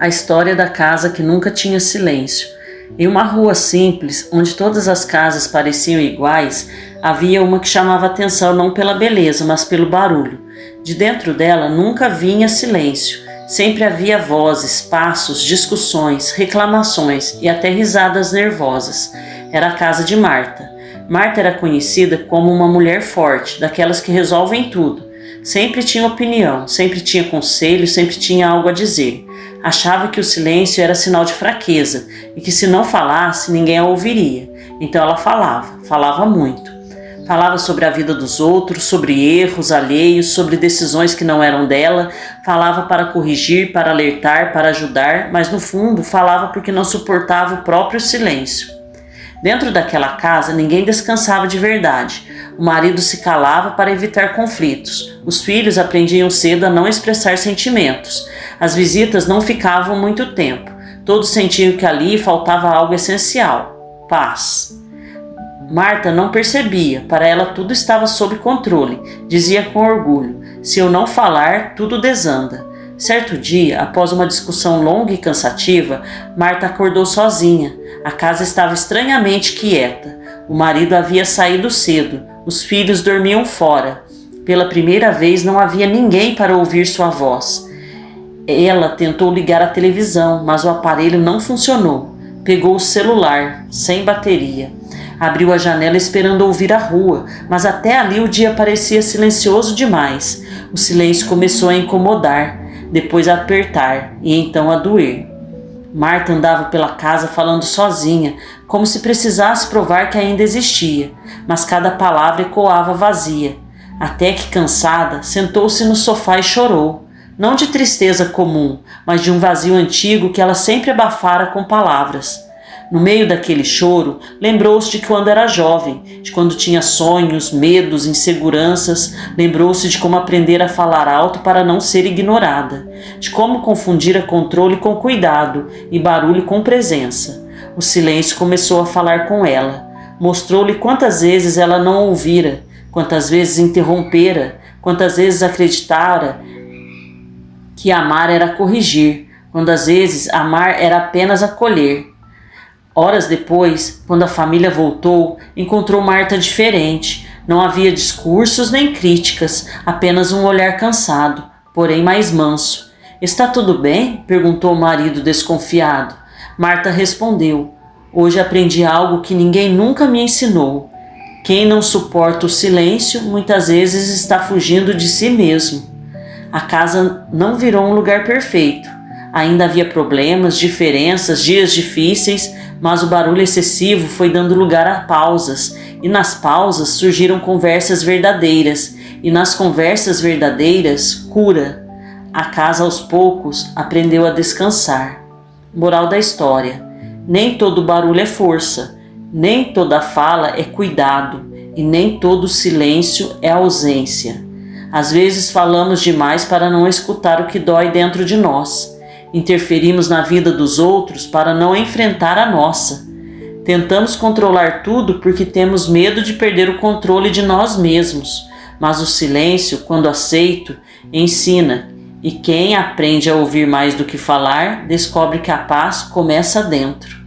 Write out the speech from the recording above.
A história da casa que nunca tinha silêncio. Em uma rua simples, onde todas as casas pareciam iguais, havia uma que chamava atenção não pela beleza, mas pelo barulho. De dentro dela nunca vinha silêncio. Sempre havia vozes, passos, discussões, reclamações e até risadas nervosas. Era a casa de Marta. Marta era conhecida como uma mulher forte, daquelas que resolvem tudo. Sempre tinha opinião, sempre tinha conselho, sempre tinha algo a dizer. Achava que o silêncio era sinal de fraqueza e que se não falasse, ninguém a ouviria. Então ela falava muito. Falava sobre a vida dos outros, sobre erros alheios, sobre decisões que não eram dela. Falava para corrigir, para alertar, para ajudar, mas no fundo falava porque não suportava o próprio silêncio. Dentro daquela casa ninguém descansava de verdade. O marido se calava para evitar conflitos. Os filhos aprendiam cedo a não expressar sentimentos. As visitas não ficavam muito tempo. Todos sentiam que ali faltava algo essencial: paz. Marta não percebia, para ela tudo estava sob controle. Dizia com orgulho: se eu não falar, tudo desanda. Certo dia, após uma discussão longa e cansativa, Marta acordou sozinha. A casa estava estranhamente quieta. O marido havia saído cedo. Os filhos dormiam fora. Pela primeira vez não havia ninguém para ouvir sua voz. Ela tentou ligar a televisão, mas o aparelho não funcionou. Pegou o celular, sem bateria. Abriu a janela esperando ouvir a rua, mas até ali o dia parecia silencioso demais. O silêncio começou a incomodar, depois a apertar e então a doer. Marta andava pela casa falando sozinha, como se precisasse provar que ainda existia, mas cada palavra ecoava vazia. Até que, cansada, sentou-se no sofá e chorou. Não de tristeza comum, mas de um vazio antigo que ela sempre abafara com palavras. No meio daquele choro, lembrou-se de quando era jovem, de quando tinha sonhos, medos, inseguranças. Lembrou-se de como aprender a falar alto para não ser ignorada, de como confundir controle com cuidado e barulho com presença. O silêncio começou a falar com ela. Mostrou-lhe quantas vezes ela não ouvira, quantas vezes interrompera, quantas vezes acreditara que amar era corrigir, quantas vezes amar era apenas acolher. Horas depois, quando a família voltou, encontrou Marta diferente. Não havia discursos nem críticas, apenas um olhar cansado, porém mais manso. "Está tudo bem?" perguntou o marido desconfiado. Marta respondeu: "Hoje aprendi algo que ninguém nunca me ensinou. Quem não suporta o silêncio, muitas vezes está fugindo de si mesmo." A casa não virou um lugar perfeito. Ainda havia problemas, diferenças, dias difíceis, mas o barulho excessivo foi dando lugar a pausas, e nas pausas surgiram conversas verdadeiras, e nas conversas verdadeiras, cura. A casa aos poucos aprendeu a descansar. Moral da história: nem todo barulho é força, nem toda fala é cuidado, e nem todo silêncio é ausência. Às vezes falamos demais para não escutar o que dói dentro de nós. Interferimos na vida dos outros para não enfrentar a nossa. Tentamos controlar tudo porque temos medo de perder o controle de nós mesmos. Mas o silêncio, quando aceito, ensina. E quem aprende a ouvir mais do que falar, descobre que a paz começa dentro.